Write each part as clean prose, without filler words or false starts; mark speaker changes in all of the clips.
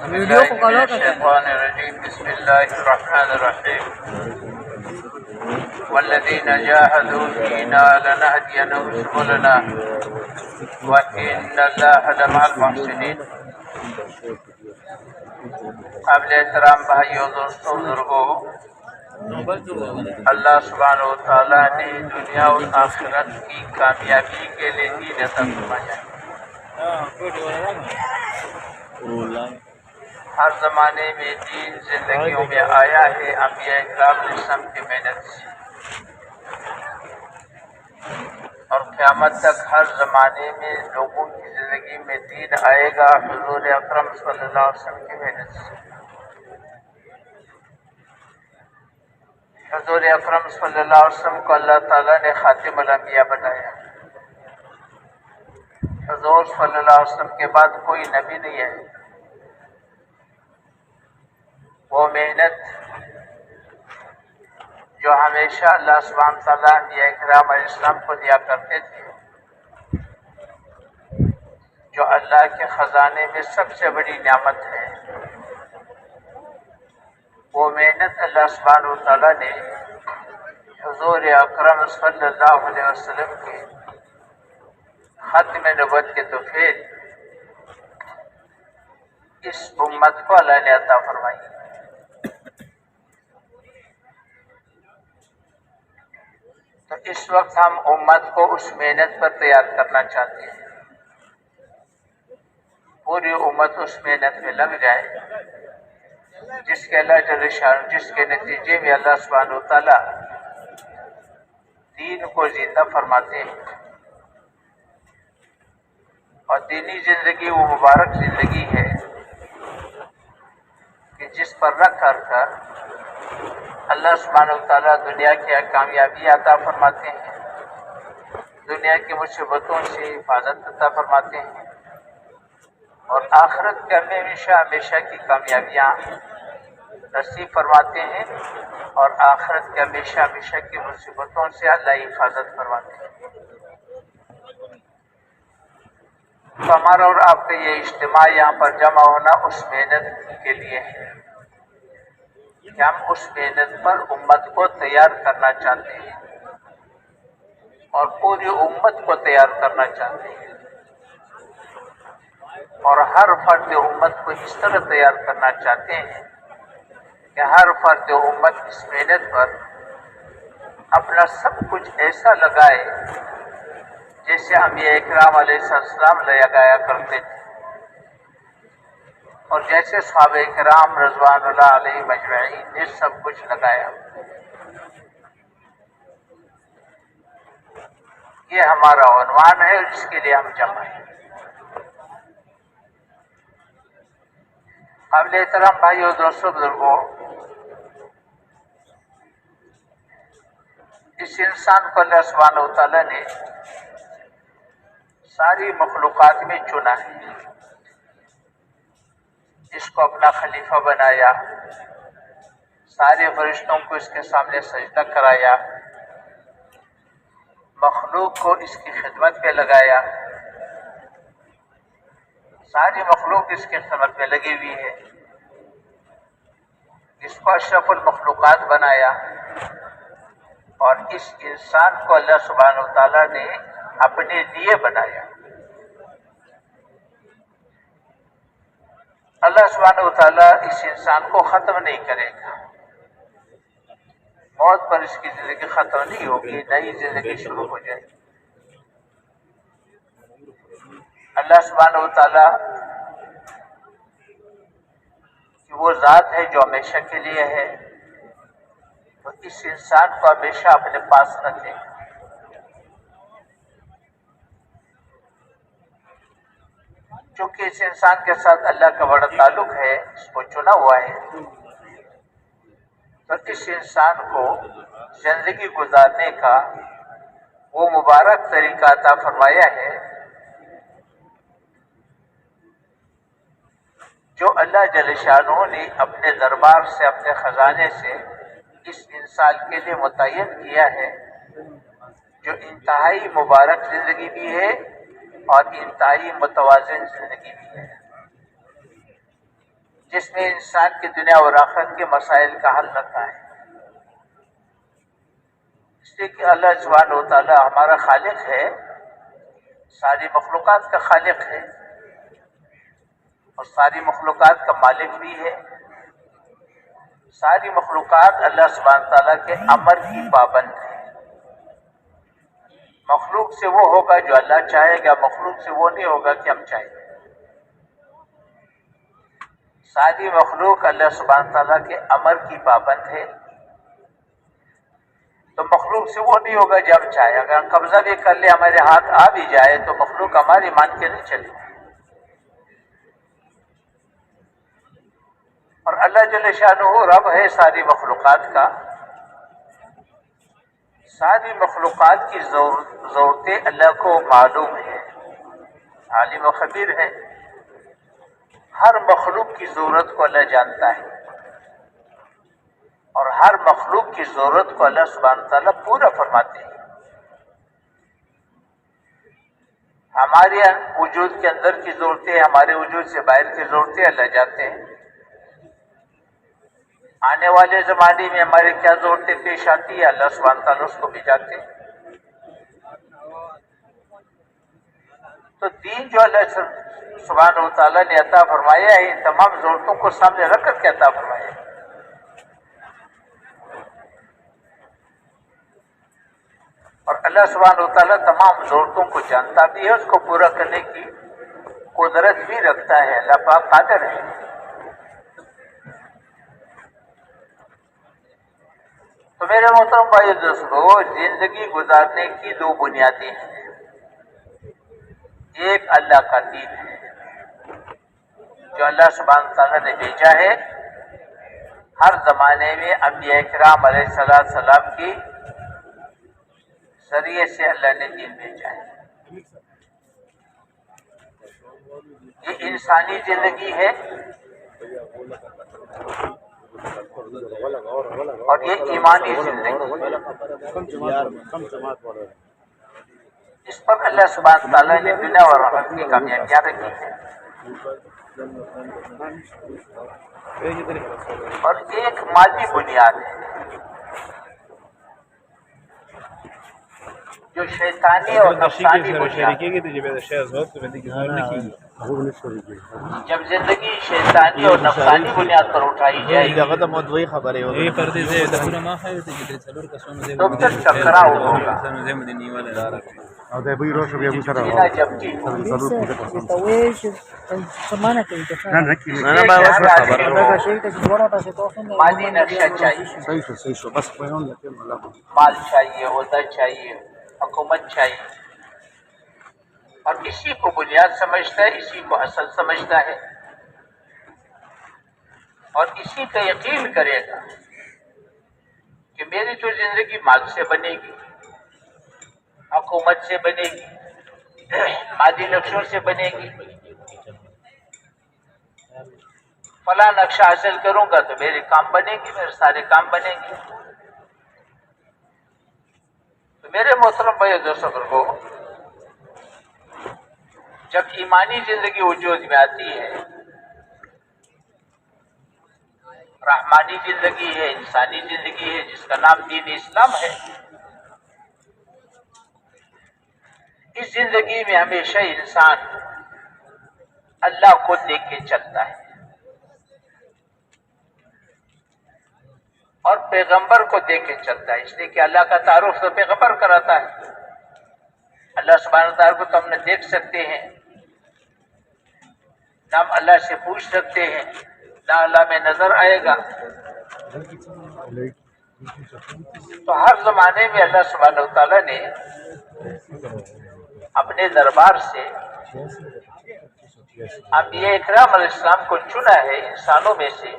Speaker 1: بالله من الشيطان الرجيم. بسم الله الرحمن الرحيم. والذين جاهدوا فينا لنهدينهم سبلنا وإن الله لمع المحسنين. قابل احترام بھائیوں، دوستوں، بزرگوں، اللہ سبحانہ و تعالیٰ نے دنیا اور آخرت کی کامیابی کے لیے دین عطا فرمایا. ہر زمانے میں دین زندگیوں میں آیا ہے انبیاء کرام علیہ السلام کی محنت سے، اور قیامت تک ہر زمانے میں لوگوں کی زندگی میں دین آئے گا حضور اکرم صلی اللہ علیہ وسلم کی محنت سے. حضور اکرم صلی اللہ علیہ وسلم کو اللہ تعالیٰ نے خاتم الانبیاء بنایا. حضور صلی اللہ علیہ وسلم کے بعد کوئی نبی نہیں ہے. وہ محنت جو ہمیشہ اللہ سبحانہ تعالیٰ انبیاء کرام علیہ السلام کو دیا کرتے تھے، جو اللہ کے خزانے میں سب سے بڑی نعمت ہے، وہ محنت اللہ سبحانہ تعالیٰ نے حضور اکرم صلی اللہ علیہ وسلم کے ختم نبوت کے تحفے اس امت کو اللہ نے عطا فرمائی. تو اس وقت ہم امت کو اس محنت پر تیار کرنا چاہتے ہیں. پوری امت اس محنت میں لگ جائے جس کے اللہ جل شانہ، جس کے نتیجے میں اللہ سبحانہ وتعالیٰ دین کو زندہ فرماتے ہیں. اور دینی زندگی وہ مبارک زندگی ہے کہ جس پر رکھ کر اللہ سبحانہ وتعالیٰ دنیا کی کامیابی عطا فرماتے ہیں، دنیا کی مصیبتوں سے حفاظت عطا فرماتے ہیں، اور آخرت کے ہمیشہ کی کامیابیاں نصیب فرماتے ہیں، اور آخرت کے ہمیشہ کی مصیبتوں سے اللہ حفاظت فرماتے ہیں. تو ہمارا اور آپ کا یہ اجتماع یہاں پر جمع ہونا اس محنت کے لیے ہے کہ ہم اس محنت پر امت کو تیار کرنا چاہتے ہیں اور پوری امت کو تیار کرنا چاہتے ہیں، اور ہر فرد امت کو اس طرح تیار کرنا چاہتے ہیں کہ ہر فرد امت اس محنت پر اپنا سب کچھ ایسا لگائے جیسے انبیاء کرام علیہ السلام لگایا کرتے تھے، اور جیسے صحابہ کرام رضوان اللہ علیہ مجمعین نے سب کچھ لگایا. یہ ہمارا عنوان ہے اور اس کے لیے ہم جمع ہیں. قابل احترام بھائیو، دوستوں، بزرگوں، اس انسان کو اللہ سبحانہ وتعالیٰ نے ساری مخلوقات میں چنا ہے. اس کو اپنا خلیفہ بنایا، سارے فرشتوں کو اس کے سامنے سجدہ کرایا، مخلوق کو اس کی خدمت پہ لگایا. ساری مخلوق اس کی خدمت پہ لگی ہوئی ہے. اس کو اشرف المخلوقات بنایا، اور اس انسان کو اللہ سبحانہ وتعالیٰ نے اپنے لیے بنایا. اللہ سبحانہ وتعالیٰ اس انسان کو ختم نہیں کرے گا. موت پر اس کی زندگی ختم نہیں ہوگی، نئی زندگی شروع ہو جائے گی. اللہ سبحانہ وتعالیٰ کہ وہ ذات ہے جو ہمیشہ کے لیے ہے، تو اس انسان کو ہمیشہ اپنے پاس رکھے گا. چونکہ اس انسان کے ساتھ اللہ کا بڑا تعلق ہے، اس کو چنا ہوا ہے، تو اس انسان کو زندگی گزارنے کا وہ مبارک طریقہ عطا فرمایا ہے جو اللہ جل شانہ نے اپنے دربار سے، اپنے خزانے سے اس انسان کے لیے متعین کیا ہے، جو انتہائی مبارک زندگی بھی ہے اور انتہائی متوازن زندگی بھی ہے. جس میں انسان کی دنیا اور آخرت کے مسائل کا حل رکھا ہے، اس لیے کہ اللہ سبحانہ و تعالی ہمارا خالق ہے، ساری مخلوقات کا خالق ہے اور ساری مخلوقات کا مالک بھی ہے۔ ساری مخلوقات اللہ سبحانہ تعالیٰ کے امر کی پابند ہے۔ مخلوق سے وہ ہوگا جو اللہ چاہے گا، مخلوق سے وہ نہیں ہوگا کہ ہم چاہیں گے۔ ساری مخلوق اللہ سبحانہ تعالیٰ کے امر کی پابند ہے، تو مخلوق سے وہ نہیں ہوگا جو ہم چاہیں۔ اگر ہم قبضہ بھی کر لیں، ہمارے ہاتھ آ بھی جائے، تو مخلوق ہماری مان کے نہیں چلے۔ اور اللہ جل شانہ رب ہے ساری مخلوقات کا، ساری مخلوقات کی ضرورتیں اللہ کو معلوم ہے، عالم و خبیر ہے۔ ہر مخلوق کی ضرورت کو اللہ جانتا ہے اور ہر مخلوق کی ضرورت کو اللہ سبحانہ تعالیٰ پورا فرماتے ہیں۔ ہمارے وجود کے اندر کی ضرورتیں، ہمارے وجود سے باہر کی ضرورتیں اللہ جانتے ہیں۔ آنے والے زمانے میں ہمارے کیا ضرورتیں پیش آتی ہے، اللہ سبحانہ تعالیٰ اس کو بھی جانتے ہیں۔ تو دین جو اللہ سبحانہ و تعالیٰ نے عطا فرمایا ہے، ان تمام ضرورتوں کو سامنے رکھ کر کے عطا فرمایا ہے۔ اور اللہ سبحانہ و تعالیٰ تمام ضرورتوں کو جانتا بھی ہے، اس کو پورا کرنے کی قدرت بھی رکھتا ہے۔ اللہ پاک قادر ہے۔ تو میرے محترم بھائی دوستو، زندگی گزارنے کی دو بنیادیں ہیں۔ ایک اللہ کا دین ہے جو اللہ سبحانہ تعالیٰ نے بھیجا ہے، ہر زمانے میں انبیاء کرام علیہ السلام کی ذریعے سے اللہ نے دین بھیجا ہے۔ یہ انسانی زندگی ہے اور یہ ایمانی زندگی ہے۔ اس پر اللہ سبحانہ تعالیٰ نے دنیا اور آخرت کی کامیابیاں رکھی ہیں۔ اور ایک مادی بنیاد ہے جو شیطانی اور نفسانی بنیاد ہے۔ جب زندگی شیطانی اور نفسانی بنیاد پر اٹھائی جائے گی تو پھر ٹکراؤ ہوگا، سینہ جمتی ہوگی۔ مادی نقشہ چاہیے، مال چاہیے، عہدہ چاہیے، حکومت چاہیے، اور اسی کو بنیاد سمجھتا ہے، اسی کو اصل سمجھتا ہے، اور اسی کا یقین کرے گا کہ میری تو زندگی مال سے بنے گی، حکومت سے بنے گی، مادی نقشوں سے بنے گی۔ فلاں نقشہ حاصل کروں گا تو میرے کام بنے گی، میرے سارے کام بنے گی۔ تو میرے محترم بھائی دوستو، جب ایمانی زندگی وجود میں آتی ہے، رحمانی زندگی ہے، انسانی زندگی ہے، جس کا نام دین اسلام ہے، اس زندگی میں ہمیشہ انسان اللہ کو دیکھ کے چلتا ہے اور پیغمبر کو دیکھ کے چلتا ہے، اس لیے کہ اللہ کا تعارف تو پیغمبر کراتا ہے۔ اللہ سبحانہ تعالیٰ کو تو ہم نے دیکھ سکتے ہیں، نہ ہم اللہ سے پوچھ سکتے ہیں، نہ اللہ میں نظر آئے گا۔ تو ہر زمانے میں اللہ سبحانہ تعالیٰ نے اپنے دربار سے انبیاء اکرام علیہ السلام کو چنا ہے انسانوں میں سے،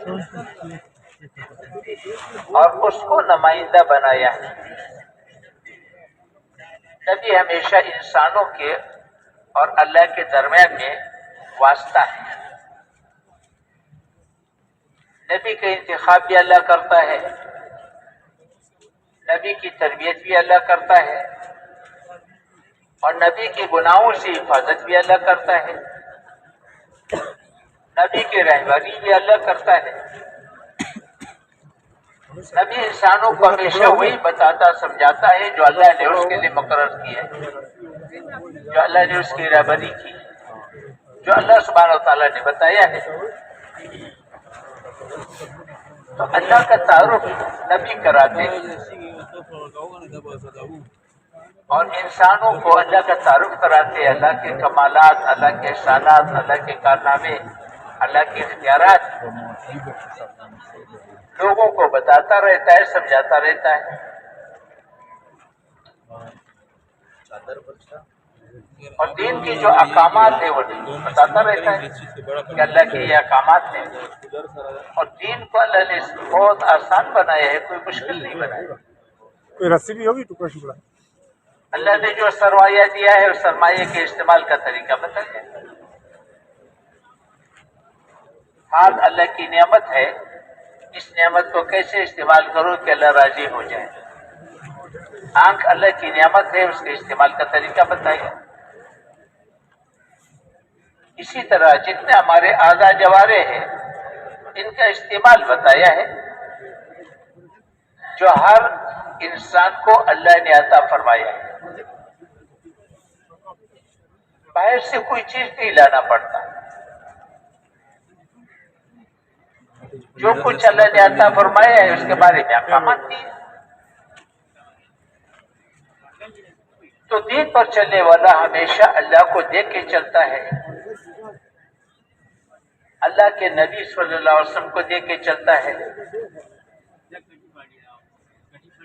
Speaker 1: اور اس کو نمائندہ بنایا ہے۔ نبی ہمیشہ انسانوں کے اور اللہ کے درمیان میں واسطہ ہے۔ نبی کا انتخاب بھی اللہ کرتا ہے، نبی کی تربیت بھی اللہ کرتا ہے، اور نبی کے گناہوں سے حفاظت بھی اللہ کرتا ہے۔ نبی کی رہبری بھی اللہ کرتا ہے. نبی انسانوں کو ہمیشہ وہی بتاتا سمجھاتا ہے جو اللہ نے اس کے لیے مقرر کی ہے، جو اللہ نے اس کی رہبری کی، جو اللہ سبحانہ و تعالیٰ نے بتایا ہے. تو اللہ کا تعارف نبی کراتے ہیں اور انسانوں کو اللہ کا تعارف کراتے ہیں، اللہ کے کمالات، اللہ کے احسانات، اللہ کے کارنامے، اللہ کے اختیارات لوگوں کو بتاتا رہتا ہے، سمجھاتا رہتا ہے. اور دین کی جو احکامات ہیں وہ بتاتا رہتا ہے کہ اللہ کے یہ احکامات ہیں. اور دین کو اللہ نے بہت آسان بنایا ہے، کوئی مشکل نہیں بنایا.
Speaker 2: کوئی رسی بھی ہوگی ٹکڑا شکڑا.
Speaker 1: اللہ نے جو سرمایہ دیا ہے اس سرمایہ کے استعمال کا طریقہ بتایا. ہاتھ اللہ کی نعمت ہے، اس نعمت کو کیسے استعمال کرو کہ اللہ راضی ہو جائے. آنکھ اللہ کی نعمت ہے، اس کے استعمال کا طریقہ بتایا. اسی طرح جتنے ہمارے اعضاء جوارے ہیں ان کا استعمال بتایا ہے، جو ہر انسان کو اللہ نے عطا فرمایا ہے. باہر سے کوئی چیز نہیں لانا پڑتا، جو کچھ اللہ نے عطا فرمایا ہے اس کے بارے میں احکامات دیے. تو دین پر چلنے والا ہمیشہ اللہ کو دیکھ کے چلتا ہے، اللہ کے نبی صلی اللہ علیہ وسلم کو دیکھ کے چلتا ہے.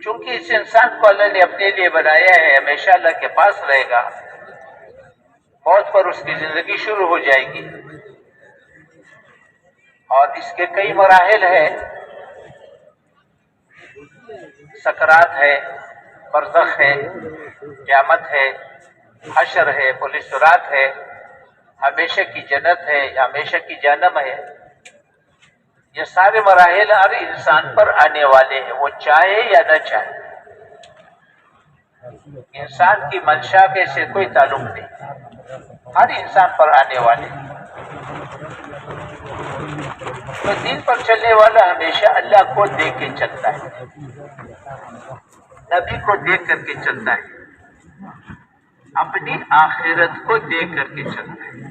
Speaker 1: چونکہ اس انسان کو اللہ نے اپنے لیے بنایا ہے، ہمیشہ اللہ کے پاس رہے گا. موت پر اس کی زندگی شروع ہو جائے گی اور اس کے کئی مراحل ہیں. سکرات ہے، برزخ ہے، قیامت ہے، حشر ہے، پولیس رات ہے، ہمیشہ کی جنت ہے یا ہمیشہ کی جہنم ہے. یہ سارے مراحل ہر انسان پر آنے والے ہیں، وہ چاہے یا نہ چاہے. انسان کی منشا کے سے کوئی تعلق نہیں، ہر انسان پر آنے والے. تو دین پر چلنے والا ہمیشہ اللہ کو دیکھ کے چلتا ہے، نبی کو دیکھ کر کے چلتا ہے، اپنی آخرت کو دیکھ کر کے چلتا ہے.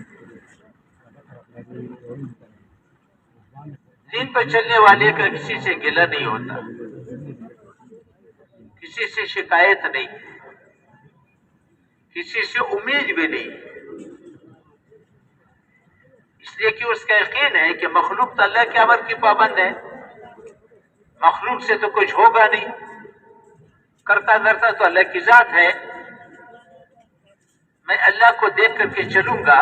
Speaker 1: دین پر چلنے والے کا کسی سے گلہ نہیں ہوتا، کسی سے شکایت نہیں، کسی سے امید بھی نہیں. اس لیے کہ اس کا یقین ہے کہ مخلوق تو اللہ کے امر کی پابند ہے، مخلوق سے تو کچھ ہوگا نہیں، کرتا دھرتا تو اللہ کی ذات ہے. میں اللہ کو دیکھ کر کے چلوں گا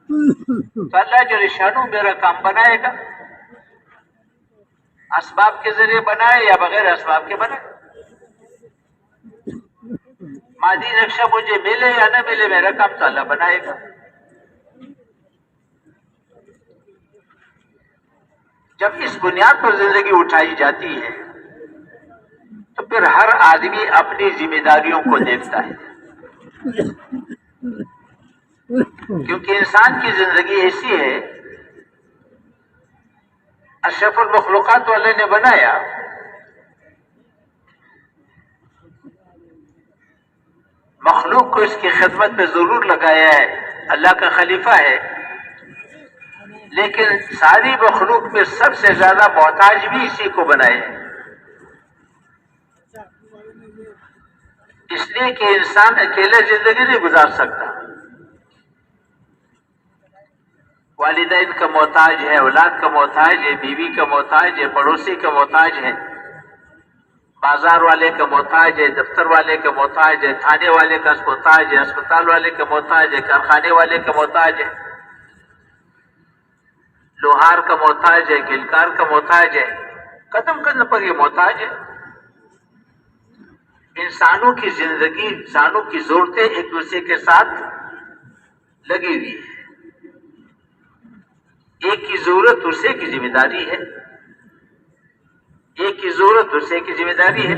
Speaker 1: تو اللہ جل شانہ میرا کام بنائے گا، اسباب کے ذریعے بنائے یا بغیر اسباب کے بنائے. مادی نقشہ مجھے ملے یا نہ ملے، میرا کام تو اللہ بنائے گا. جب اس بنیاد پر زندگی اٹھائی جاتی ہے تو پھر ہر آدمی اپنی ذمہ داریوں کو دیکھتا ہے، کیونکہ انسان کی زندگی ایسی ہے، اشرف المخلوقات والے نے بنایا، مخلوق کو اس کی خدمت میں ضرور لگایا ہے، اللہ کا خلیفہ ہے. لیکن ساری مخلوق میں سب سے زیادہ محتاج بھی اسی کو بنائے، اس لیے کہ انسان اکیلے زندگی نہیں گزار سکتا. والدین کا محتاج ہے، اولاد کا محتاج ہے، بیوی کا محتاج ہے، پڑوسی کا محتاج ہے، بازار والے کا محتاج ہے، دفتر والے کا محتاج ہے، تھانے والے کا محتاج ہے، اسپتال والے کا محتاج ہے، کارخانے والے کا محتاج ہے، لوہار کا محتاج ہے، گلکار کا محتاج ہے. قدم قدم پر یہ محتاج ہے. انسانوں کی زندگی، انسانوں کی ضرورتیں ایک دوسرے کے ساتھ لگی ہوئی ہے. ایک کی ضرورت دوسرے کی ذمہ داری ہے، ایک کی ضرورت دوسرے کی ذمہ داری ہے.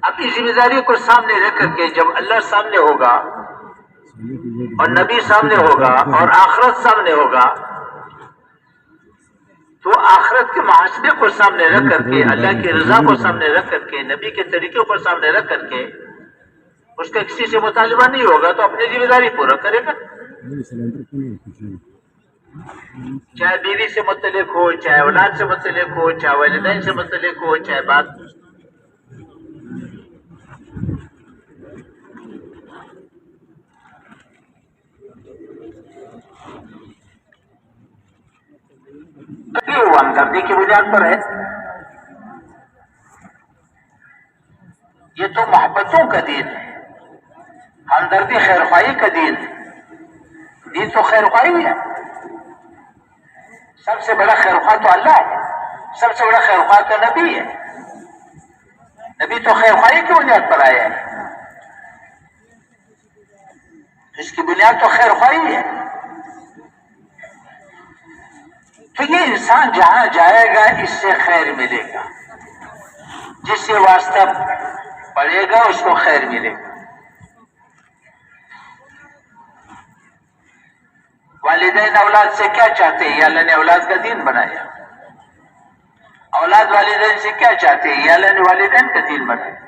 Speaker 1: اپنی ذمہ داری کو سامنے رکھ کر کے جب اللہ سامنے ہوگا اور نبی سامنے ہوگا اور آخرت سامنے ہوگا، تو آخرت کے محاسبے کو سامنے رکھ کر کے، اللہ کی رضا کو سامنے رکھ کر کے، نبی کے طریقوں کو سامنے رکھ کر کے اس کا کسی سے مطالبہ نہیں ہوگا، تو اپنی ذمہ داری پورا کرے گا، چاہے بیوی سے متعلق ہو، چاہے اولاد سے متعلق ہو، چاہے والدین سے متعلق ہو، چاہے بات وہ ہمدردی کی بنیاد پر ہے۔ یہ تو محبتوں کا دین ہے، ہمدردی خیر خواہی کا دین ہے، دین تو خیر خواہی ہے۔ سب سے بڑا خیر خواہ تو اللہ ہے، سب سے بڑا خیر خواہ تو نبی ہے، نبی تو خیر خواہی کی بنیاد پر آیا ہے، اس کی بنیاد تو خیر خواہی ہے۔ تو یہ انسان جہاں جائے گا اس سے خیر ملے گا، جس سے واسطہ پڑے گا اس کو خیر ملے گا۔ والدین اولاد سے کیا چاہتے ہیں؟ یہ اللہ نے اولاد کا دین بنایا۔ اولاد والدین سے کیا چاہتے ہیں؟ یہ اللہ نے والدین کا دین بنایا۔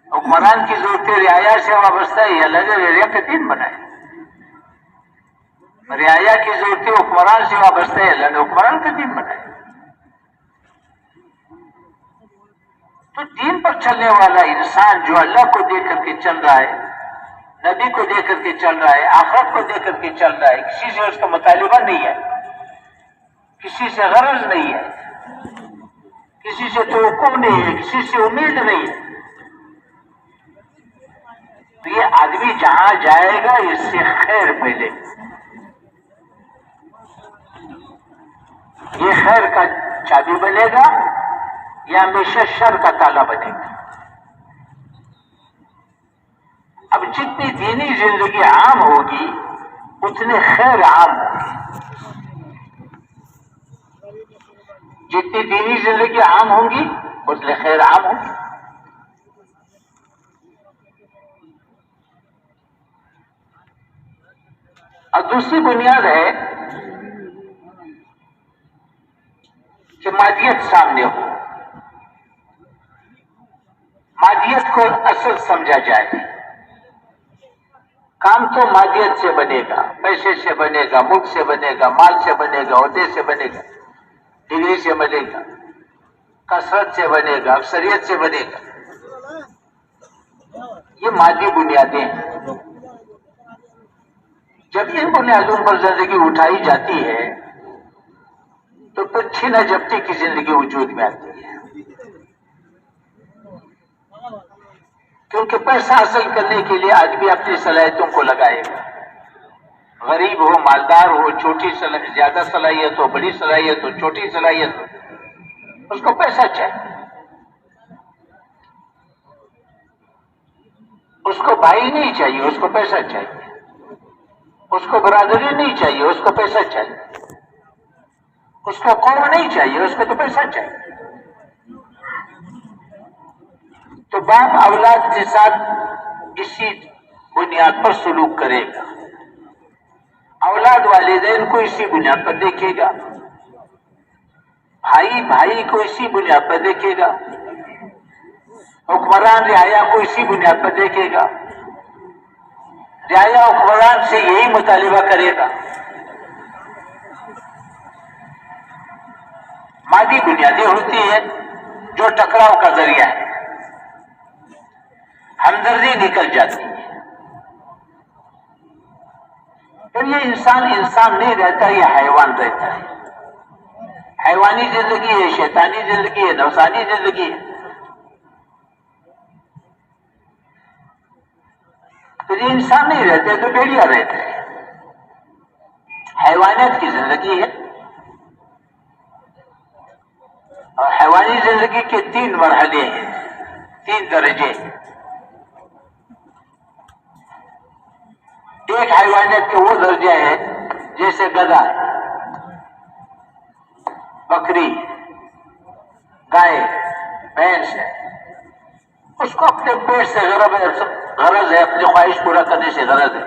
Speaker 1: حکمران کی ضرورتیں رعایا سے وابستہ ہے، یہ اللہ نے رعایا کا دین بنایا۔ رعایا کی ضرورتیں حکمران سے وابستہ ہے، اللہ نے حکمران کا دین بنایا۔ تو دین پر چلنے والا انسان جو اللہ کو دیکھ کر کے چل رہا ہے، نبی کو دیکھ کر کے چل رہا ہے، آخرت کو دیکھ کر کے چل رہا ہے، کسی سے اس کا مطالبہ نہیں ہے، کسی سے غرض نہیں ہے، کسی سے توقع نہیں ہے، کسی سے امید نہیں ہے، تو یہ آدمی جہاں جائے گا اس سے خیر ملے گا، یہ خیر کا چابی بنے گا یا ہمیشہ شر کا تالا بنے گا۔ اب جتنی دینی زندگی عام ہوگی اتنے خیر عام ہوگی، جتنی دینی زندگی عام ہوں گی اتنے خیر عام ہوگی۔ اور دوسری بنیاد ہے کہ مادیت سامنے ہو، مادیت کو اصل سمجھا جائے۔ کام تو مادیت سے بنے گا، پیسے سے بنے گا، ملک سے بنے گا، مال سے بنے گا، عہدے سے بنے گا، ڈگری سے بنے گا، کثرت سے بنے گا، اکثریت سے بنے گا۔ یہ مادی بنیادیں ہیں۔ جب ان بنیادوں پر زندگی اٹھائی جاتی ہے تو پھر چھینا جپٹی کی زندگی وجود میں آتی ہے، کیونکہ پیسہ حاصل کرنے کے لیے آدمی اپنی صلاحیتوں کو لگائے گا، غریب ہو، مالدار ہو، زیادہ صلاحیت ہو، بڑی صلاحیت ہو، چھوٹی صلاحیت ہو، اس کو پیسہ چاہیے۔ اس کو بھائی نہیں چاہیے، اس کو پیسہ چاہیے۔ اس کو برادری نہیں چاہیے، اس کو پیسہ چاہیے۔ اس کو قوم نہیں چاہیے، اس کو تو پیسہ چاہیے۔ تو باپ اولاد کے ساتھ اسی بنیاد پر سلوک کرے گا، اولاد والدین کو اسی بنیاد پر دیکھے گا، بھائی بھائی کو اسی بنیاد پر دیکھے گا، حکمران رعایا کو اسی بنیاد پر دیکھے گا، رعایا حکمران سے یہی مطالبہ کرے گا۔ مادی بنیادیں ہوتی ہیں جو ٹکراؤ کا ذریعہ ہے، ہمدردی نکل جاتی ہے، پھر یہ انسان نہیں رہتا، یہ حیوان رہتا ہے۔ حیوانی زندگی ہے، شیطانی زندگی ہے، نفسانی زندگی ہے۔ پھر یہ انسان نہیں رہتے تو بھیڑیا رہتے ہیں، حیوانیت کی زندگی ہے۔ اور حیوانی زندگی کے 3 مرحلے ہیں، 3 درجے۔ ایک حیوانیت کے وہ درجے ہیں جیسے گدھا، بکری، گائے، بھینس ہے، اس کو اپنے پیٹ سے
Speaker 3: غرض ہے، اپنی خواہش پورا کرنے سے غرض ہے.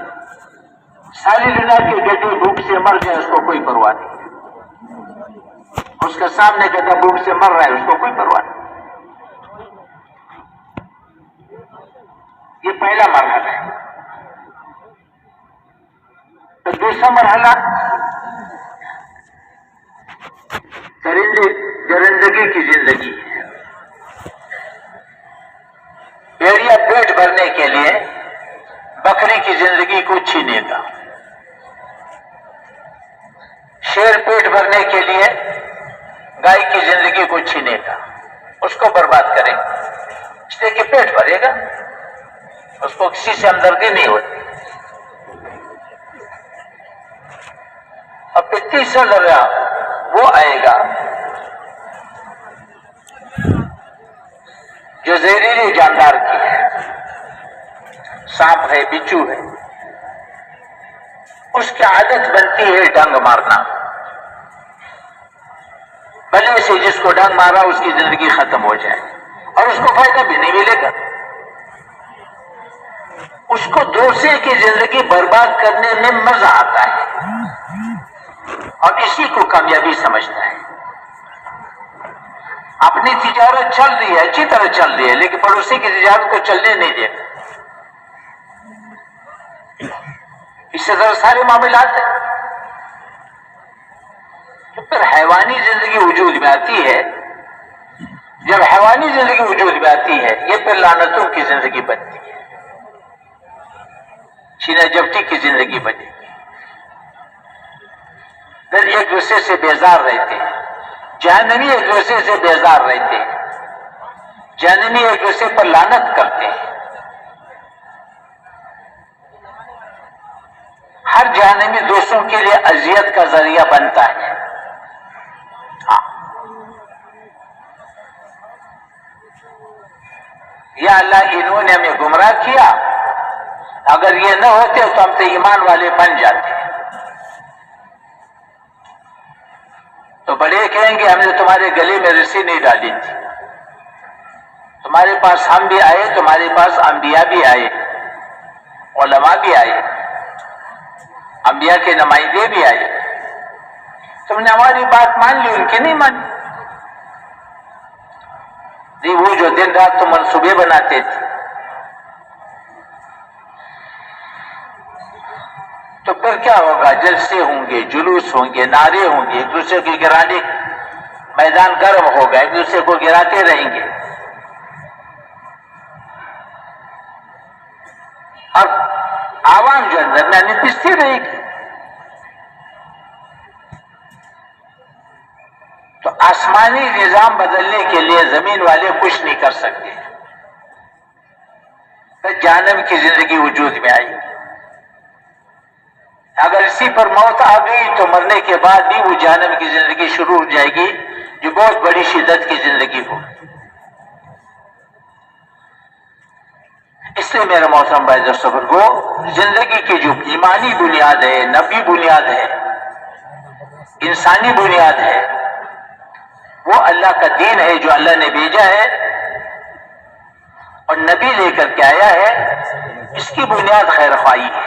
Speaker 3: ساری دنیا کے بیٹے بھوک سے مر گئے، اس کو کوئی پرواہ نہیں. اس کا سامنے گدا بھوک سے مر رہا ہے، اس کو کوئی پرواہ نہیں. یہ پہلا مرحلہ ہے. تو دوسرا مرحلہ درندگی کی زندگی ہے. بھیڑیا پیٹ بھرنے کے لیے بکری کی زندگی کو چھینے گا، شیر پیٹ بھرنے کے لیے گائے کی زندگی کو چھینے گا، اس کو برباد کرے گا، اس لیے کہ پیٹ بھرے گا، اس کو کسی سے ہمدردی نہیں ہوتی. اب پھر تیسرا لگا وہ آئے گا جو زہریلی جاندار کی ہے، سانپ ہے، بچھو ہے. اس کی عادت بنتی ہے ڈنگ مارنا. بلے سے جس کو ڈنگ مارا اس کی زندگی ختم ہو جائے اور اس کو فائدہ بھی نہیں ملے گا. اس کو دوسرے کی زندگی برباد کرنے میں مزہ آتا ہے اور اسی کو کامیابی سمجھتا ہے. اپنی تجارت چل رہی ہے، اچھی طرح چل رہی ہے، لیکن پڑوسی کی تجارت کو چلنے نہیں دے گا. اس سے ذرا سارے معاملات ہیں. تو پھر حیوانی زندگی وجود میں آتی ہے. جب حیوانی زندگی وجود میں آتی ہے، یہ پھر لعنتوں کی زندگی بنتی ہے، چینا جپٹی کی زندگی بنے گی. پھر ایک دوسرے سے بیزار رہتے ہیں. جہنمی ایک دوسرے سے بیزار رہتے ہیں، جہنمی ایک دوسرے پر لعنت کرتے ہیں. ہر جہنمی دوستوں کے لیے اذیت کا ذریعہ بنتا ہے. یا اللہ انہوں نے ہمیں گمراہ کیا، اگر یہ نہ ہوتے تو ہم تو ایمان والے بن جاتے. تو بڑے کہیں گے ہم نے تمہارے گلے میں رسی نہیں ڈالی تھی، تمہارے پاس ہم بھی آئے، تمہارے پاس انبیاء بھی آئے، علماء بھی آئے، انبیاء کے نمائندے بھی آئے، تم نے ہماری بات مان لی، ان کی نہیں مانی. نہیں، وہ جو دن رات تم منصوبے بناتے تھے، تو پھر کیا ہوگا؟ جلسے ہوں گے، جلوس ہوں گے، نعرے ہوں گے، ایک دوسرے کو گرانے، میدان گرم ہوگا، ایک دوسرے کو گراتے رہیں گے. اور عوام جو اندر میں پستی رہے گی. تو آسمانی نظام بدلنے کے لیے زمین والے کچھ نہیں کر سکتے. پھر جہنم کی زندگی وجود میں آئی. اگر اسی پر موت آ گئی تو مرنے کے بعد بھی وہ جہنم کی زندگی شروع ہو جائے گی، جو بہت بڑی شدت کی زندگی ہو. اس لیے میرے محترم بھائی دوستو کو زندگی کی جو ایمانی بنیاد ہے، نبی بنیاد ہے، انسانی بنیاد ہے، وہ اللہ کا دین ہے جو اللہ نے بھیجا ہے اور نبی لے کر کے آیا ہے. اس کی بنیاد خیر خواہی ہے.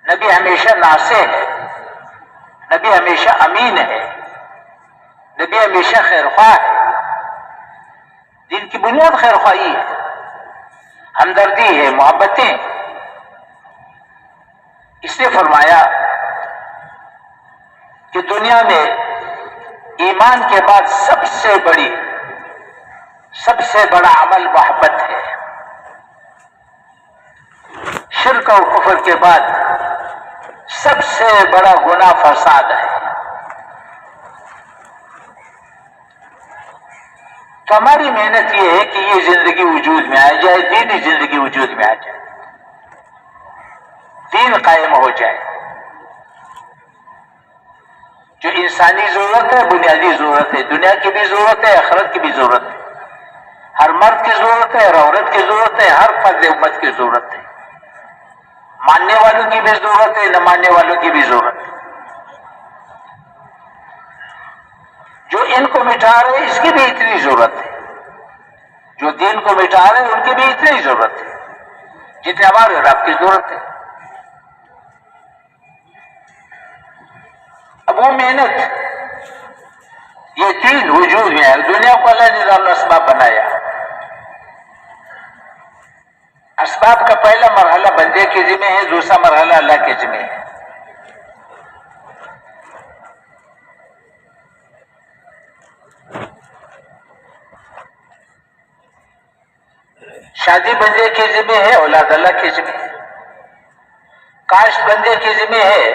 Speaker 3: نبی ہمیشہ ناصح ہے، نبی ہمیشہ امین ہے، نبی ہمیشہ خیر خواہ ہے. دین کی بنیاد خیر خواہی ہے، ہمدردی ہے، محبتیں. اس نے فرمایا کہ دنیا میں ایمان کے بعد سب سے بڑا عمل محبت ہے. شرک اور کفر کے بعد سب سے بڑا گناہ فساد ہے. تو ہماری محنت یہ ہے کہ یہ زندگی وجود میں آ جائے، دینی زندگی وجود میں آ جائے، دین قائم ہو جائے. جو انسانی ضرورت ہے، بنیادی ضرورت ہے، دنیا کی بھی ضرورت ہے، آخرت کی بھی ضرورت ہے. ہر مرد کی ضرورت ہے، ہر عورت کی ضرورت ہے، ہر فرد امت کی ضرورت ہے. ماننے والوں کی بھی ضرورت ہے، نہ ماننے والوں کی بھی ضرورت ہے. جو ان کو مٹا رہے اس کی بھی اتنی ضرورت ہے. جو دین کو مٹا رہے ہیں ان کی بھی اتنی ہی ضرورت ہے جتنے ہمارے اور آپ کی ضرورت ہے. اب وہ محنت یہ تین وجود میں ہے. دنیا کو اللہ نے نظام اسباب بنایا. اسباب کا پہلا مرحلہ بندے کے ذمہ ہے, دوسرا مرحلہ اللہ کے ذمہ ہے. شادی بندے کے ذمہ ہے, اولاد اللہ کے ذمہ ہے. کاشت بندے کے ذمہ ہے,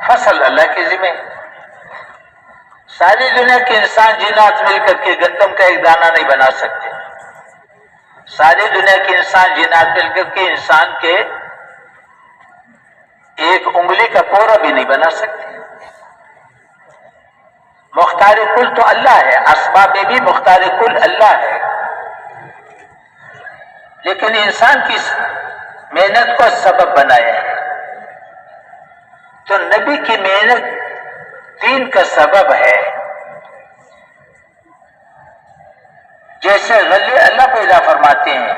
Speaker 3: فصل اللہ کے ذمہ ہے. ساری دنیا کے انسان جنات مل کر کے گندم کا ایک دانہ نہیں بنا سکتے. ساری دنیا کے انسان جنات مل کر کے انسان کے ایک انگلی کا پورا بھی نہیں بنا سکتے. مختار کل تو اللہ ہے, اسباب میں بھی مختار کل اللہ ہے, لیکن انسان کی محنت کو سبب بنایا ہے. تو نبی کی محنت دین کا سبب ہے. جیسے غلے اللہ پیدا فرماتے ہیں,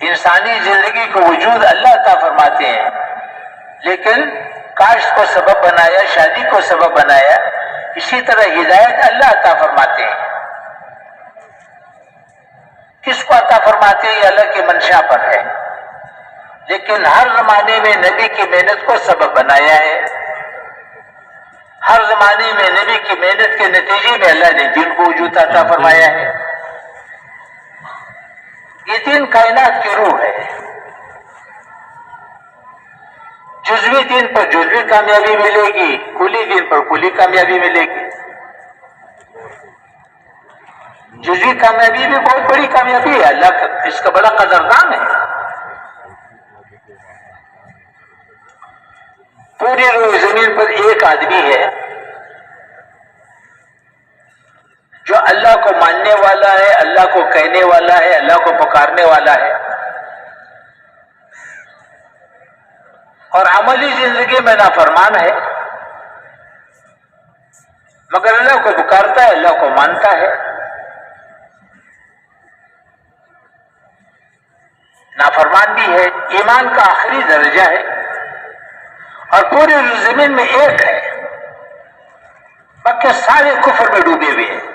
Speaker 3: انسانی زندگی کو وجود اللہ عطا فرماتے ہیں, لیکن کاشت کو سبب بنایا, شادی کو سبب بنایا. اسی طرح ہدایت اللہ عطا فرماتے ہیں. کس کو عطا فرماتے ہیں یہ اللہ کے منشا پر ہے, لیکن ہر زمانے میں نبی کی محنت کو سبب بنایا ہے. ہر زمانے میں نبی کی محنت کے نتیجے میں اللہ نے دین کو وجود عطا فرمایا ہے. یہ دین کائنات کی روح ہے. جزوی دین پر جزوی کامیابی ملے گی, کلی دین پر کلی کامیابی ملے گی. جزوی کامیابی بھی بہت بڑی کامیابی ہے, اللہ اس کا بڑا قدردان ہے. پوری روح زمین پر ایک آدمی ہے جو اللہ کو ماننے والا ہے, اللہ کو کہنے والا ہے, اللہ کو پکارنے والا ہے, اور عملی زندگی میں نافرمان ہے, مگر اللہ کو پکارتا ہے, اللہ کو مانتا ہے. نافرمان بھی ہے, ایمان کا آخری درجہ ہے, اور پوری زمین میں ایک ہے, باقی سارے کفر میں ڈوبے ہوئے ہیں.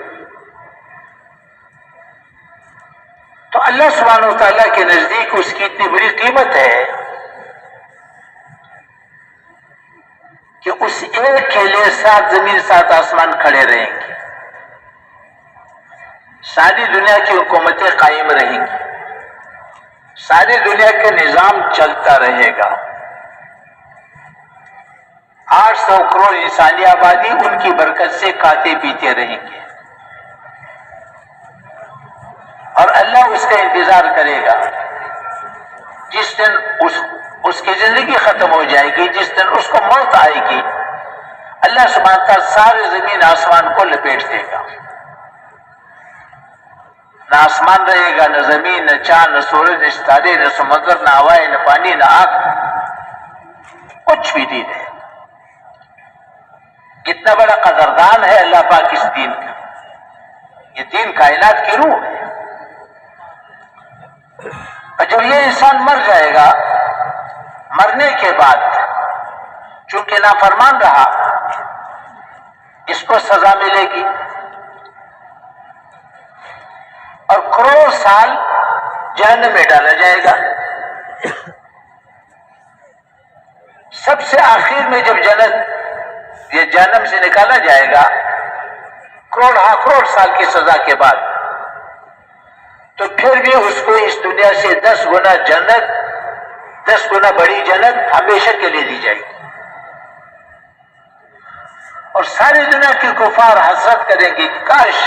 Speaker 3: تو اللہ سبحانہ و تعالیٰ کے نزدیک اس کی اتنی بڑی قیمت ہے کہ اس ایک کے لیے 7 زمین 7 آسمان کھڑے رہیں گے. ساری دنیا کی حکومتیں قائم رہیں گی, ساری دنیا کا نظام چلتا رہے گا. 800 کروڑ انسانی آبادی ان کی برکت سے کھاتے پیتے رہیں گے, اور اللہ اس کا انتظار کرے گا. جس دن اس کی زندگی ختم ہو جائے گی, جس دن اس کو موت آئے گی, اللہ سبحانہ تعالیٰ سارے زمین آسمان کو لپیٹ دے گا. نہ آسمان رہے گا, نہ زمین, نہ چاند, نہ سورج, نہ ستارے, نہ سمندر, نہ ہوائیں, نہ پانی, نہ آگ, کچھ بھی نہیں رہے. کتنا بڑا قدردان ہے اللہ پاک اس دین کا. یہ دین کائنات کی روح ہے. اور جب یہ انسان مر جائے گا, مرنے کے بعد چونکہ نافرمان رہا, اس کو سزا ملے گی, اور کروڑ سال جہنم میں ڈالا جائے گا. سب سے آخر میں جب یہ جہنم سے نکالا جائے گا, کروڑ سال کی سزا کے بعد, تو پھر بھی اس کو اس دنیا سے 10 گنا جنت, 10 گنا بڑی جنت ہمیشہ کے لیے دی جائے گی. اور ساری دنیا کے کفار حسرت کریں گے کہ کاش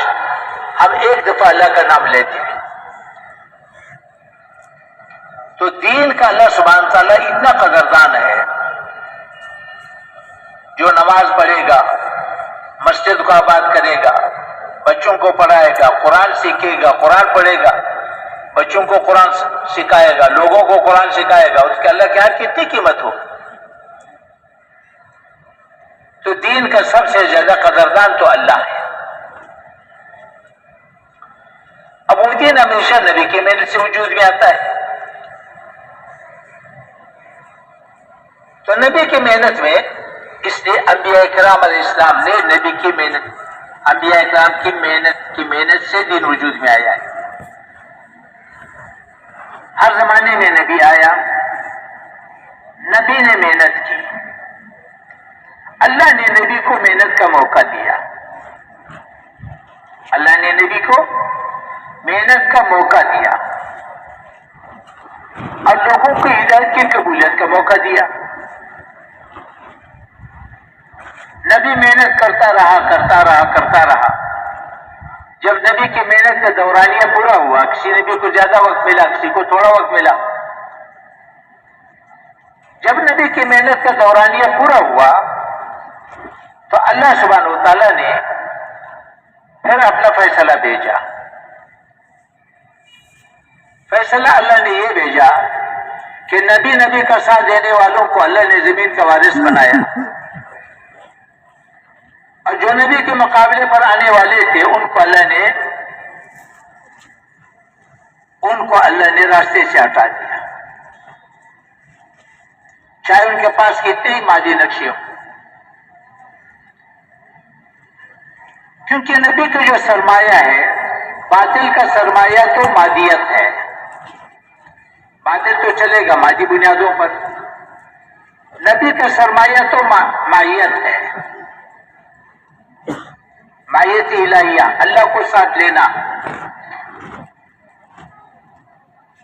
Speaker 3: ہم ایک دفعہ اللہ کا نام لیتے ہیں. تو دین کا اللہ سبحانہ تعالیٰ اتنا قدردان ہے, جو نماز پڑھے گا, مسجد کو آباد کرے گا, بچوں کو پڑھائے گا, قرآن سیکھے گا, قرآن پڑھے گا, بچوں کو قرآن سکھائے گا, لوگوں کو قرآن سکھائے گا, اس کے اللہ کے ہاں کتنی قیمت ہو. تو دین کا سب سے زیادہ قدردان تو اللہ ہے. اب وہ دین ہمیشہ نبی کی محنت سے وجود میں آتا ہے. تو نبی کی محنت میں اس لیے انبیاء کرام علیہ السلام نے نبی کی محنت، انبیاء کرام کی محنت سے دین وجود میں آیا ہے. ہر زمانے میں نبی آیا، نبی نے محنت کی، اللہ نے نبی کو محنت کا موقع دیا. اللہ نے نبی کو محنت کا موقع دیا اور لوگوں کو ہدایت کی قبولیت کا موقع دیا. نبی محنت کرتا رہا. جب نبی کی محنت کا دورانیہ پورا ہوا، کسی نبی کو زیادہ وقت ملا، کسی کو تھوڑا وقت ملا. جب نبی کی محنت کا دورانیہ پورا ہوا تو اللہ سبحانہ و تعالیٰ نے پھر اپنا فیصلہ بھیجا. فیصلہ اللہ نے یہ بھیجا کہ نبی کا ساتھ دینے والوں کو اللہ نے زمین کا وارث بنایا، اور جو نبی کے مقابلے پر آنے والے تھے ان کو اللہ نے راستے سے ہٹا دیا، چاہے ان کے پاس کتنے ہی مادی نقشے ہوں. کیونکہ نبی کا جو سرمایہ ہے، باطل کا سرمایہ تو مادیت ہے. باطل تو چلے گا مادی بنیادوں پر، نبی کا سرمایہ تو مائیت ہے، مائیت الہیہ، اللہ کو ساتھ لینا.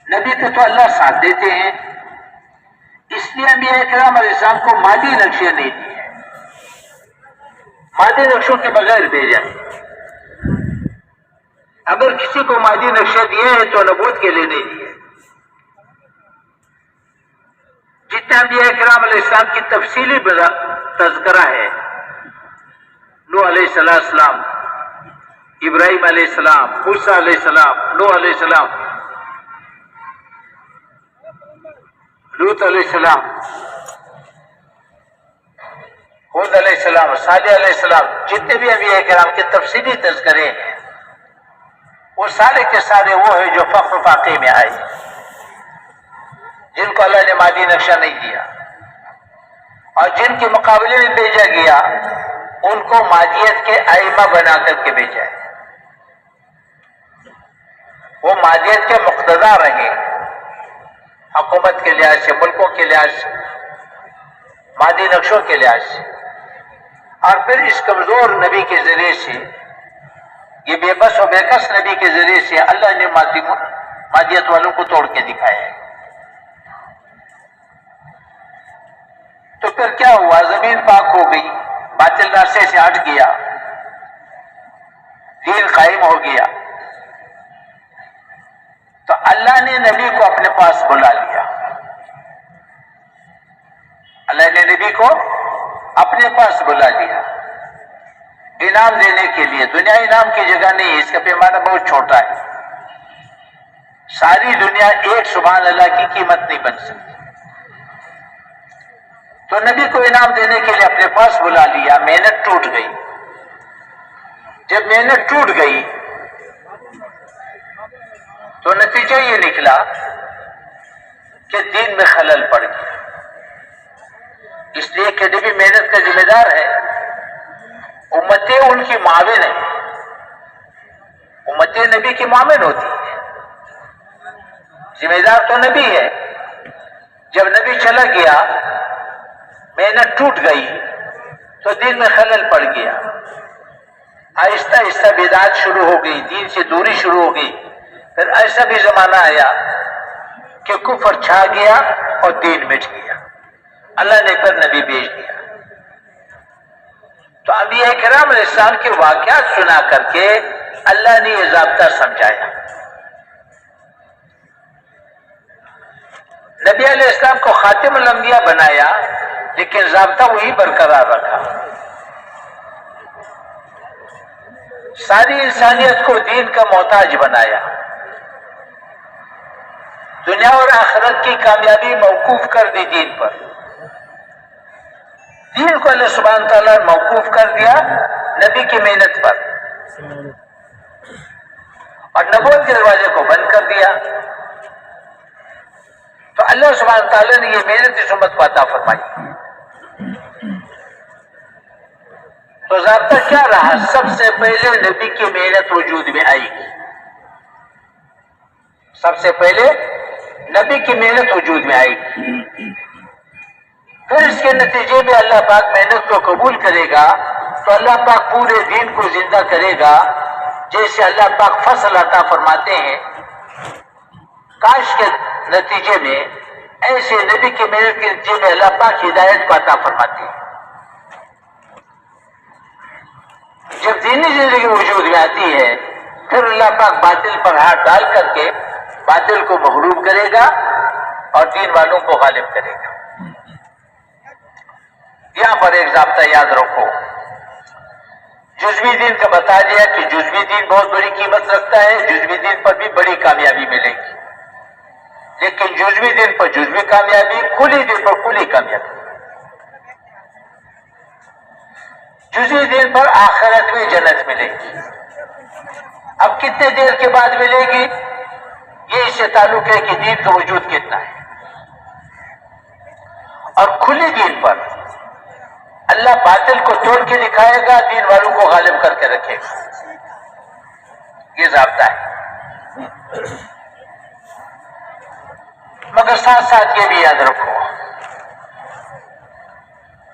Speaker 3: نبی کو تو اللہ ساتھ دیتے ہیں، اس لیے انبیاء کرام علیہ السلام کو مادی نقشے نہیں دیے، مادی نقشوں کے بغیر بھیجا. اگر کسی کو مادی نقشے دیے ہیں تو نبوت کے لیے نہیں دیے. جتنا انبیاء کرام علیہ السلام کی تفصیلی تذکرہ ہے، نوح علیہ السلام، ابراہیم علیہ السلام، موسیٰ علیہ السلام، نوح علیہ السلام، لوط علیہ السلام، ہود علیہ السلام، صالح علیہ السلام، جتنے بھی انبیاء کرام کے تفصیلی تذکرے ہیں وہ سارے کے سارے وہ ہیں جو فخر فاقے میں آئے، جن کو اللہ نے مادی نقشہ نہیں دیا، اور جن کے مقابلے میں بھیجا گیا ان کو مادیت کے ائمہ بنا کر کے بھیجا ہے. وہ مادیت کے مقتدی رہے، حکومت کے لحاظ سے، ملکوں کے لحاظ سے، مادی نقشوں کے لحاظ سے. اور پھر اس کمزور نبی کے ذریعے سے، یہ بے بس و بے کس نبی کے ذریعے سے اللہ نے مادیت والوں کو توڑ کے دکھایا ہے. تو پھر کیا ہوا؟ زمین پاک ہو گئی، باطل راستے سے ہٹ گیا، دین قائم ہو گیا. تو اللہ نے نبی کو اپنے پاس بلا لیا. اللہ نے نبی کو اپنے پاس بلا لیا انعام دینے کے لیے. دنیا انعام کی جگہ نہیں ہے، اس کا پیمانہ بہت چھوٹا ہے. ساری دنیا ایک سبحان اللہ کی قیمت نہیں بن سکتی. تو نبی کو انعام دینے کے لیے اپنے پاس بلا لیا. محنت ٹوٹ گئی. جب محنت ٹوٹ گئی تو نتیجہ یہ نکلا کہ دین میں خلل پڑ گیا. اس لیے کہ نبی محنت کا ذمہ دار ہے، امتیں ان کی معاون ہیں، امتیں نبی کی معاون ہوتی ہے. ذمہ دار تو نبی ہے. جب نبی چلا گیا، محنت ٹوٹ گئی تو دین میں خلل پڑ گیا. آہستہ آہستہ بدعت شروع ہو گئی، دین سے دوری شروع ہو گئی. پھر ایسا بھی زمانہ آیا کہ کفر چھا گیا اور دین مٹ گیا. اللہ نے پھر نبی بھیج دیا. تو انبیاء کرام علیہ السلام کے واقعات سنا کر کے اللہ نے یہ ضابطہ سمجھایا. نبی علیہ السلام کو خاتم الانبیاء بنایا، لیکن ضابطہ وہی برقرار رکھا. ساری انسانیت کو دین کا محتاج بنایا. دنیا اور آخرت کی کامیابی موقوف کر دی دین پر. دین کو اللہ سبحانہ تعالیٰ موقوف کر دیا نبی کی محنت پر. اور نبوت کے دروازے کو بند کر دیا. تو اللہ سبحانہ تعالیٰ نے یہ محنت اس امت کو عطا فرمائی. تو ضابطہ کیا رہا؟ سب سے پہلے نبی کی محنت وجود میں آئے گی. سب سے پہلے نبی کی محنت وجود میں آئے گی. پھر اس کے نتیجے میں اللہ پاک محنت کو قبول کرے گا تو اللہ پاک پورے دین کو زندہ کرے گا. جیسے اللہ پاک فصل عطا فرماتے ہیں کاش کے نتیجے میں، ایسے نبی کی محنت کے نتیجے میں اللہ پاک ہدایت کو عطا فرماتے ہیں. جب دینی زندگی وجود میں آتی ہے پھر اللہ پاک باطل پر ہاتھ ڈال کر کے باطل کو مغلوب کرے گا اور دین والوں کو غالب کرے گا. یہاں پر ایک ضابطہ یاد رکھو. جزوی دین کا بتا دیا کہ جزوی دین بہت بڑی قیمت رکھتا ہے، جزوی دین پر بھی بڑی کامیابی ملے گی. لیکن جزوی دین پر جزوی کامیابی، کلی دین پر کلی کامیابی. جزوی دین پر آخرت میں جنت ملے گی. اب کتنے دیر کے بعد ملے گی یہ اس سے تعلق ہے کہ دین کا وجود کتنا ہے. اور کھلی دین پر اللہ باطل کو توڑ کے دکھائے گا، دین والوں کو غالب کر کے رکھے گا. یہ ضابطہ ہے. مگر ساتھ ساتھ یہ بھی یاد رکھو،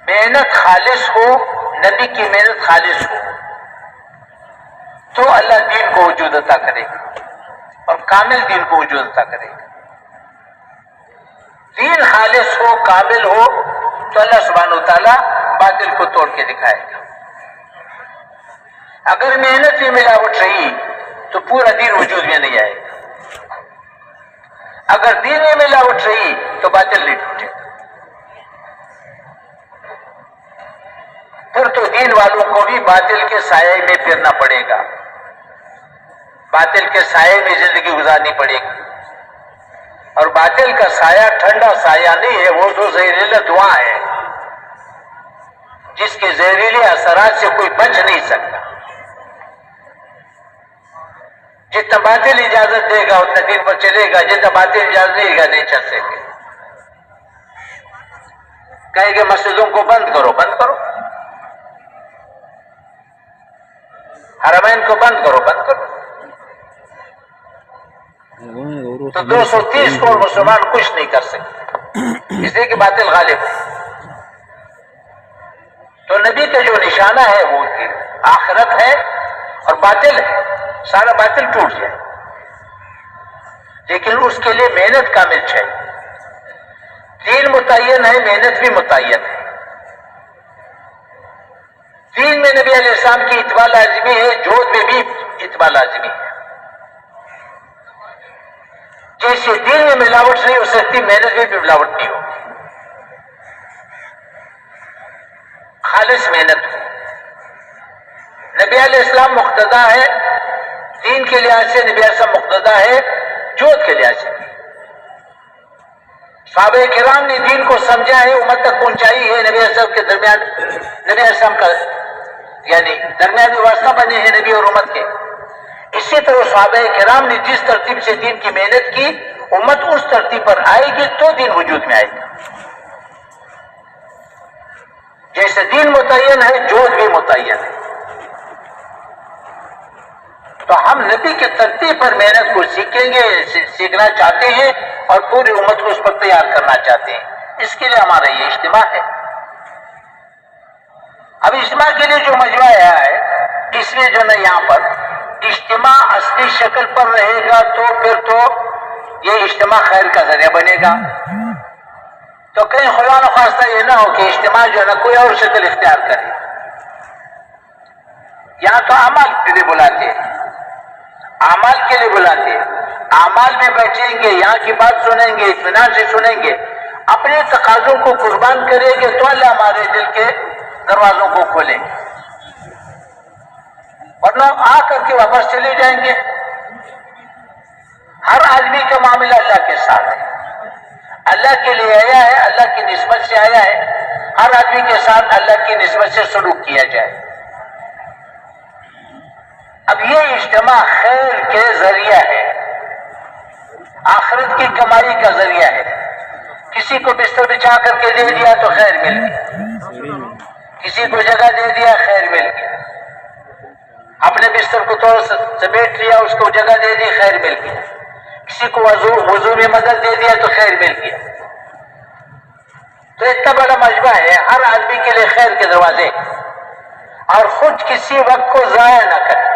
Speaker 3: محنت خالص ہو، نبی کی محنت خالص ہو تو اللہ دین کو وجود عطا کرے گا اور کامل دین کو وجود عطا کرے گا. دین خالص ہو، کامل ہو تو اللہ سبحانہ وتعالیٰ باطل کو توڑ کے دکھائے گا. اگر محنت میں ملاوٹ رہی تو پورا دین وجود میں نہیں آئے گا. اگر دین میں ملاوٹ رہی تو باطل نہیں ٹوٹے گا. پھر تو دین والوں کو بھی باطل کے سائے میں پھرنا پڑے گا، باطل کے سائے میں زندگی گزارنی پڑے گی. اور باطل کا سایہ ٹھنڈا سایہ نہیں ہے، وہ تو زہریلا دھواں ہے جس کے زہریلے اثرات سے کوئی بچ نہیں سکتا. جتنا باطل اجازت دے گا اتنا دین پر چلے گا، جتنا باطل اجازت دے گا نہیں چل سکے. کہیں کہ مسجدوں کو بند کرو، بند کرو. حرمین کو بند کرو، بند کرو. تو 230 کروڑ مسلمان کچھ نہیں کر سکتے، اس لیے کہ باطل غالب ہے. تو نبی کا جو نشانہ ہے وہ آخرت ہے اور باطل ہے، سارا باطل ٹوٹ جائے. لیکن اس کے لیے محنت کامل چاہیے. دین متعین ہے، محنت بھی متعین ہے. دین میں نبی علیہ السلام کی اتباع لازمی ہے، جوہد میں بھی اتباع لازمی ہے. جیسے دین میں ملاوٹ نہیں ہو سکتی، محنت میں بھی ملاوٹ نہیں ہوگی. خالص محنت ہو. نبی علیہ السلام مقتدا ہے، دین کے لحاظ سے نبی علیہ السلام مقتدا ہے، جوہد کے لحاظ سے. صحابہ کرام نے دین کو سمجھا ہے، امت تک پہنچائی ہے. نبی علیہ السلام کے درمیان، نبی علیہ السلام کا یعنی درمیانی واسطہ بنے ہیں نبی اور امت کے. اسی طرح صحابہ کرام نے جس ترتیب سے دین کی محنت کی، امت اس ترتیب پر آئے گی تو دین وجود میں آئے گا. جیسے دین متعین ہے، جوہد بھی متعین ہے. تو ہم نبی کے ترتیب پر محنت کو سیکھیں گے، سیکھنا چاہتے ہیں اور پوری امت کو اس پر تیار کرنا چاہتے ہیں. اس کے لیے ہمارا یہ اجتماع ہے. اب اجتماع کے لیے جو مجمع آیا ہے، اس لیے جو نا یہاں پر اجتماع اصلی شکل پر رہے گا تو پھر تو یہ اجتماع خیر کا ذریعہ بنے گا. تو کہیں خدا نخواستہ یہ نہ ہو کہ اجتماع جو ہے نا کوئی اور شکل اختیار کرے. یہاں تو اعمال کے لیے بلاتے ہیں، اعمال کے لیے بلاتے ہیں. اعمال میں بیٹھیں گے، یہاں کی بات سنیں گے، اطمینان سے سنیں گے، اپنے تقاضوں کو قربان کریں گے تو اللہ ہمارے دل کے دروازوں کو کھولیں گے. ورنہ آ کر کے واپس چلے جائیں گے. ہر آدمی کا معاملہ اللہ کے ساتھ ہے، اللہ کے لیے آیا ہے، اللہ کی نسبت سے آیا ہے. ہر آدمی کے ساتھ اللہ کی نسبت سے سلوک کیا جائے. اب یہ اجتماع خیر کے ذریعہ ہے، آخرت کی کمائی کا ذریعہ ہے۔ کسی کو بستر بچھا کر کے دے دیا تو خیر مل گئی، کسی کو جگہ دے دیا خیر مل گیا، اپنے بستر کو تھوڑا سا سمیٹ لیا اس کو جگہ دے دی خیر مل گیا، کسی کو وضو میں مدد دے دیا تو خیر مل گیا۔ تو اتنا بڑا مجمع ہے، ہر آدمی کے لیے خیر کے دروازے، اور خود کسی وقت کو ضائع نہ کرے۔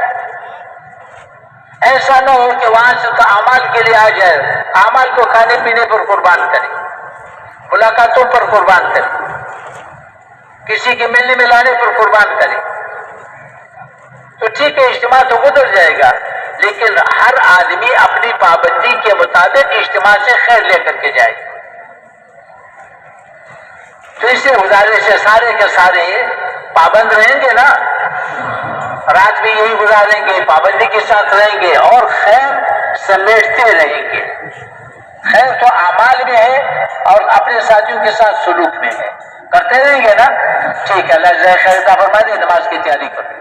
Speaker 3: ایسا نہ ہو کہ وہاں سے تو اعمال کے لیے آ جائے، اعمال کو کھانے پینے پر قربان کرے، ملاقاتوں پر قربان کرے، کسی کے ملنے ملانے پر قربان کرے، تو ٹھیک ہے اجتماع تو گزر جائے گا، لیکن ہر آدمی اپنی پابندی کے مطابق اجتماع سے خیر لے کر کے جائے گا۔ تو اس سے گزارش ہے سارے کے سارے پابند رہیں گے نا، رات بھی یہی گزاریں گے، پابندی کے ساتھ رہیں گے اور خیر سمیٹتے رہیں گے۔ خیر تو اعمال میں ہے اور اپنے ساتھیوں کے ساتھ سلوک میں ہے، کرتے رہیں گے نا، ٹھیک ہے۔ اللہ جزائے خیر عطا فرما دے، نماز کی تیاری کرو۔